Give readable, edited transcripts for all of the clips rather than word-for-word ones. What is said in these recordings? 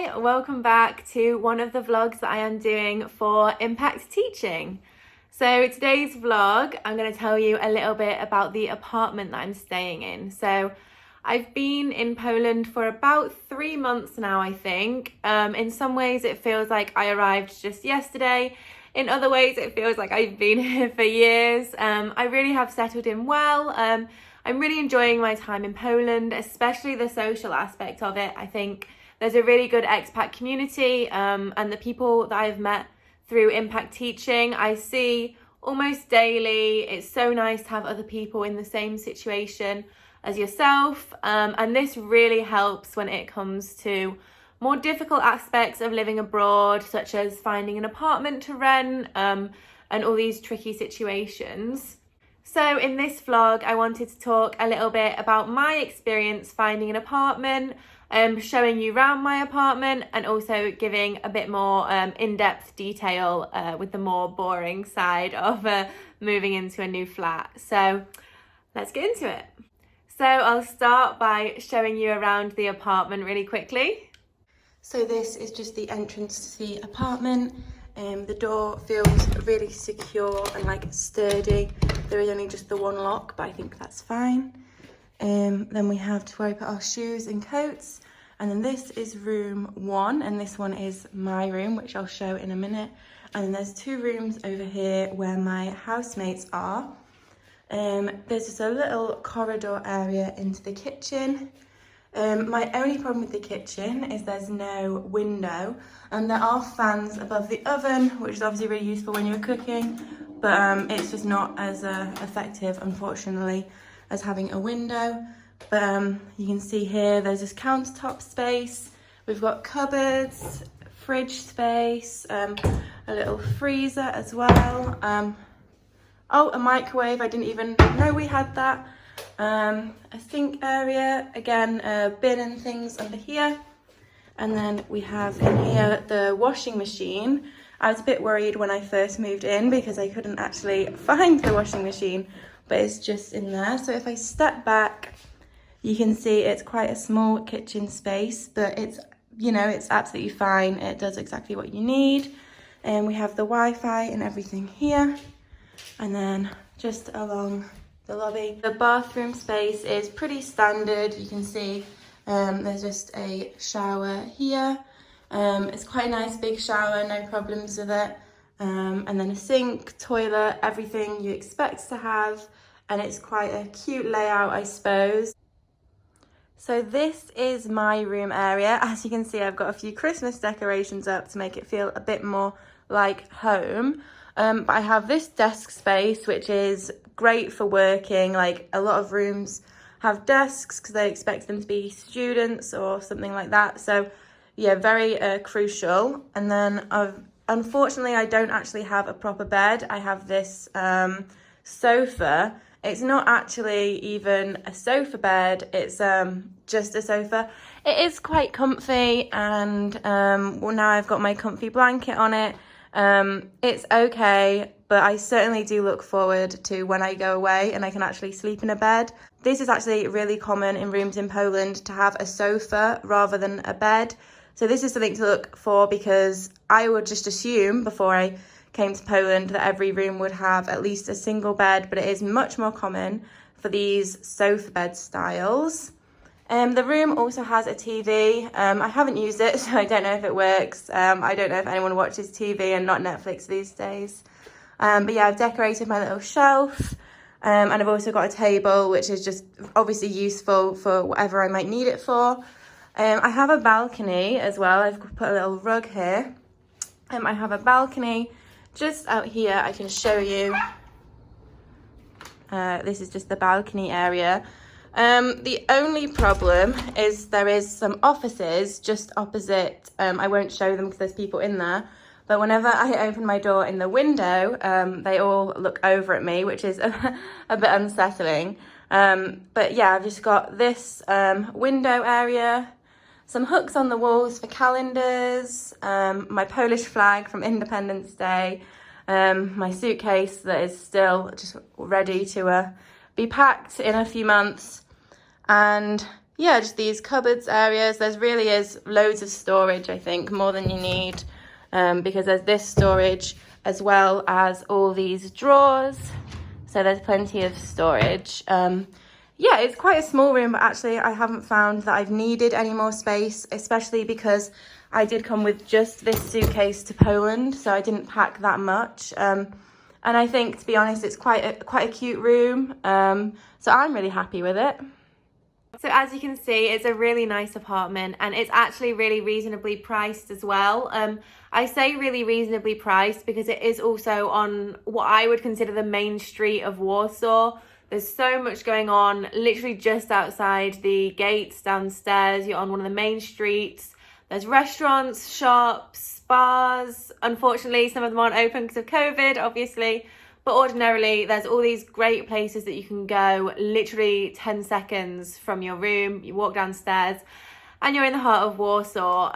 Hi, welcome back to one of the vlogs that I am doing for Impact Teaching. So today's vlog, I'm going to tell you a little bit about the apartment that I'm staying in. So I've been in Poland for about 3 months now, I think. In some ways it feels like I arrived just yesterday. In other ways it feels like I've been here for years. I really have settled in well. I'm really enjoying my time in Poland, especially the social aspect of it. I think there's a really good expat community, and the people that I've met through Impact Teaching, I see almost daily. It's so nice to have other people in the same situation as yourself, and this really helps when it comes to more difficult aspects of living abroad, such as finding an apartment to rent, and all these tricky situations. So in this vlog, I wanted to talk a little bit about my experience finding an apartment, showing you around my apartment, and also giving a bit more in-depth detail with the more boring side of moving into a new flat. So let's get into it. So I'll start by showing you around the apartment really quickly. So this is just the entrance to the apartment. The door feels really secure and like sturdy. There is only just the one lock, but I think that's fine. Then we have to where we put our shoes and coats. And then this is room 1, and this one is my room, which I'll show in a minute. And then there's 2 rooms over here where my housemates are. There's just a little corridor area into the kitchen. My only problem with the kitchen is there's no window, and there are fans above the oven, which is obviously really useful when you're cooking, but it's just not as effective, unfortunately, as having a window. But you can see here there's this countertop space, we've got cupboards, fridge space, a little freezer as well. Oh, a microwave, I didn't even know we had that. A sink area, again, a bin and things under here. And then we have in here the washing machine. I was a bit worried when I first moved in because I couldn't actually find the washing machine, but it's just in there. So if I step back, you can see it's quite a small kitchen space, but it's, you know, it's absolutely fine. It does exactly what you need. And we have the Wi-Fi and everything here. And then just along the lobby, the bathroom space is pretty standard. You can see there's just a shower here. It's quite a nice big shower, no problems with it. And then a sink, toilet, everything you expect to have. And it's quite a cute layout, I suppose. So this is my room area. As you can see, I've got a few Christmas decorations up to make it feel a bit more like home. But I have this desk space, which is great for working. Like, a lot of rooms have desks because they expect them to be students or something like that. So yeah, very crucial. And then unfortunately, I don't actually have a proper bed. I have this sofa. It's not actually even a sofa bed, it's just a sofa. It is quite comfy, and well, now I've got my comfy blanket on it. It's okay, but I certainly do look forward to when I go away and I can actually sleep in a bed. This is actually really common in rooms in Poland to have a sofa rather than a bed. So this is something to look for, because I would just assume before I came to Poland that every room would have at least a single bed, but it is much more common for these sofa bed styles. The room also has a TV. I haven't used it, so I don't know if it works. I don't know if anyone watches TV and not Netflix these days. But yeah, I've decorated my little shelf, and I've also got a table, which is just obviously useful for whatever I might need it for. I have a balcony as well. I've put a little rug here. I have a balcony just out here. I can show you. This is just the balcony area. The only problem is there is some offices just opposite. I won't show them because there's people in there. But whenever I open my door in the window, they all look over at me, which is a bit unsettling. But yeah, I've just got this window area, some hooks on the walls for calendars, my Polish flag from Independence Day, my suitcase that is still just ready to be packed in a few months. And yeah, just these cupboards areas. There's really is loads of storage, I think, more than you need, because there's this storage as well as all these drawers. So there's plenty of storage. Yeah, it's quite a small room, but actually I haven't found that I've needed any more space, especially because I did come with just this suitcase to Poland, so I didn't pack that much. And I think, to be honest, it's quite a cute room. So I'm really happy with it. So as you can see, it's a really nice apartment, and it's actually really reasonably priced as well. I say really reasonably priced because it is also on what I would consider the main street of Warsaw. There's so much going on, literally just outside the gates downstairs. You're on one of the main streets. There's restaurants, shops, bars. Unfortunately, some of them aren't open because of COVID, obviously. But ordinarily, there's all these great places that you can go literally 10 seconds from your room. You walk downstairs and you're in the heart of Warsaw,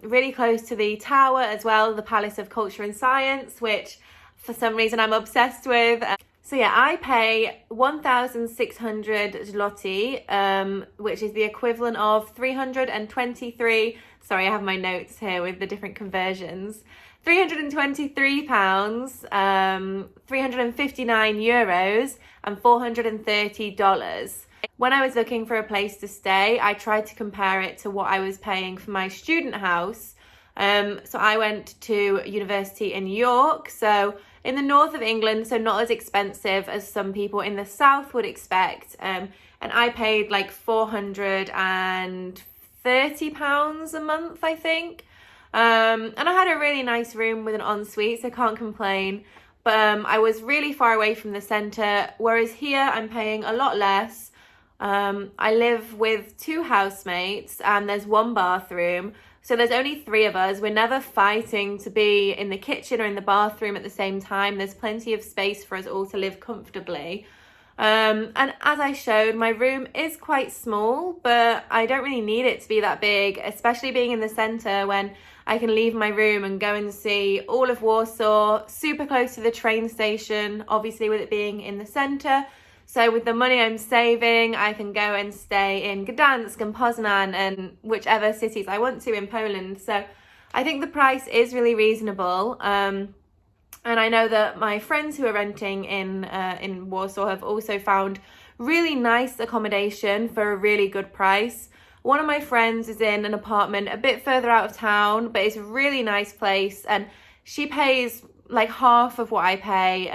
really close to the tower as well, the Palace of Culture and Science, which for some reason I'm obsessed with. So yeah, I pay 1,600 zloty, which is the equivalent of 323, sorry, I have my notes here with the different conversions. £323, 359 euros, and $430. When I was looking for a place to stay, I tried to compare it to what I was paying for my student house. So I went to university in York, so in the north of England, so not as expensive as some people in the south would expect. And I paid like £430 a month, I think. And I had a really nice room with an ensuite, so I can't complain. But I was really far away from the centre, whereas here I'm paying a lot less. I live with 2 housemates and there's 1 bathroom. So there's only 3 of us. We're never fighting to be in the kitchen or in the bathroom at the same time. There's plenty of space for us all to live comfortably. And as I showed, my room is quite small, but I don't really need it to be that big, especially being in the centre when I can leave my room and go and see all of Warsaw, super close to the train station, obviously with it being in the centre. So with the money I'm saving, I can go and stay in Gdansk and Poznan and whichever cities I want to in Poland. So I think the price is really reasonable. And I know that my friends who are renting in Warsaw have also found really nice accommodation for a really good price. One of my friends is in an apartment a bit further out of town, but it's a really nice place, and she pays like half of what I pay.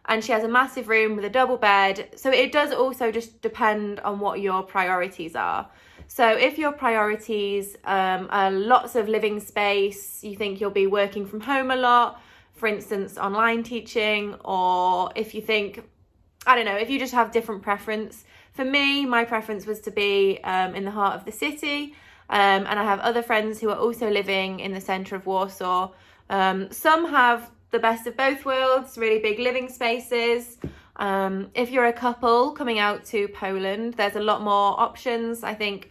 And she has a massive room with a double bed. So it does also just depend on what your priorities are. So if your priorities are lots of living space, you think you'll be working from home a lot, for instance, online teaching, or if you think, I don't know, if you just have different preference. For me, my preference was to be in the heart of the city, and I have other friends who are also living in the centre of Warsaw. Some have the best of both worlds, really big living spaces. If you're a couple coming out to Poland, there's a lot more options. I think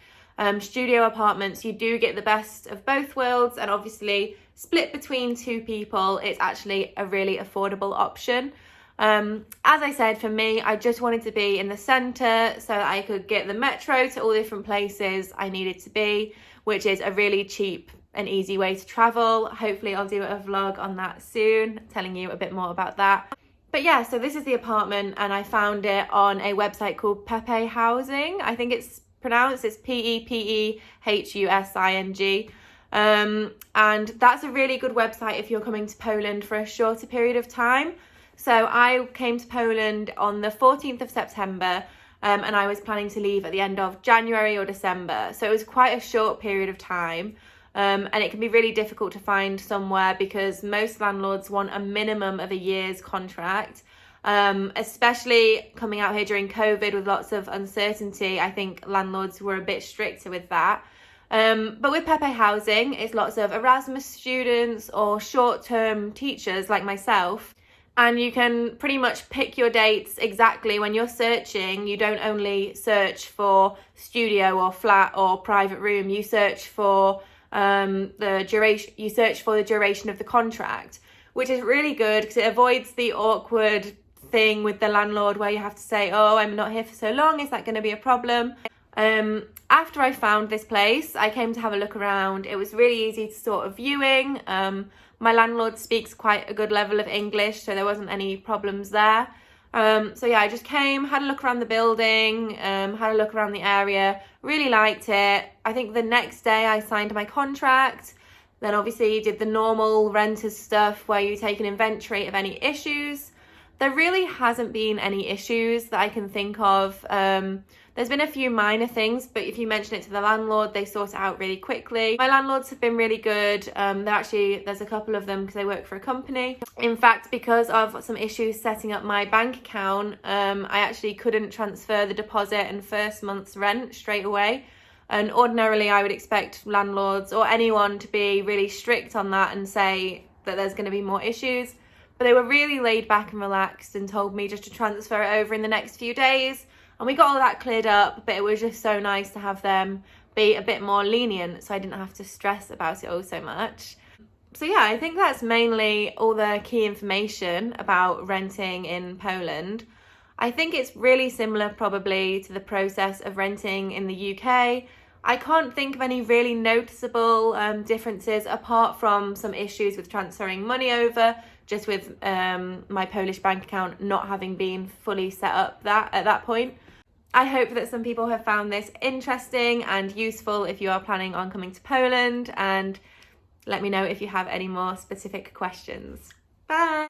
studio apartments, you do get the best of both worlds, and obviously split between 2 people, it's actually a really affordable option. As I said, for me, I just wanted to be in the centre so that I could get the metro to all different places I needed to be, which is a really cheap and easy way to travel. Hopefully I'll do a vlog on that soon, telling you a bit more about that. But yeah, so this is the apartment, and I found it on a website called Pepe Housing. I think it's pronounced, it's Pepehushing. And that's a really good website if you're coming to Poland for a shorter period of time. So I came to Poland on the 14th of September, and I was planning to leave at the end of January or December. So it was quite a short period of time. And it can be really difficult to find somewhere because most landlords want a minimum of a year's contract. Especially coming out here during COVID with lots of uncertainty, I think landlords were a bit stricter with that. But with Pepe Housing, it's lots of Erasmus students or short-term teachers like myself. And you can pretty much pick your dates exactly when you're searching. You don't only search for studio or flat or private room. You search for the duration. You search for the duration of the contract, which is really good because it avoids the awkward thing with the landlord where you have to say, "Oh, I'm not here for so long. Is that going to be a problem?" After I found this place, I came to have a look around. It was really easy to sort of viewing. My landlord speaks quite a good level of English, so there wasn't any problems there. So yeah, I just came, had a look around the building, had a look around the area, really liked it. I think the next day I signed my contract. Then obviously did the normal renters stuff where you take an inventory of any issues. There really hasn't been any issues that I can think of. There's been a few minor things, but if you mention it to the landlord, they sort it out really quickly. My landlords have been really good. There's a couple of them because they work for a company. In fact, because of some issues setting up my bank account, I actually couldn't transfer the deposit and first month's rent straight away. And ordinarily I would expect landlords or anyone to be really strict on that and say that there's going to be more issues. But they were really laid back and relaxed and told me just to transfer it over in the next few days. And we got all that cleared up, but it was just so nice to have them be a bit more lenient so I didn't have to stress about it all so much. So yeah, I think that's mainly all the key information about renting in Poland. I think it's really similar probably to the process of renting in the UK. I can't think of any really noticeable differences apart from some issues with transferring money over, just with my Polish bank account not having been fully set up at that point. I hope that some people have found this interesting and useful if you are planning on coming to Poland, and let me know if you have any more specific questions. Bye!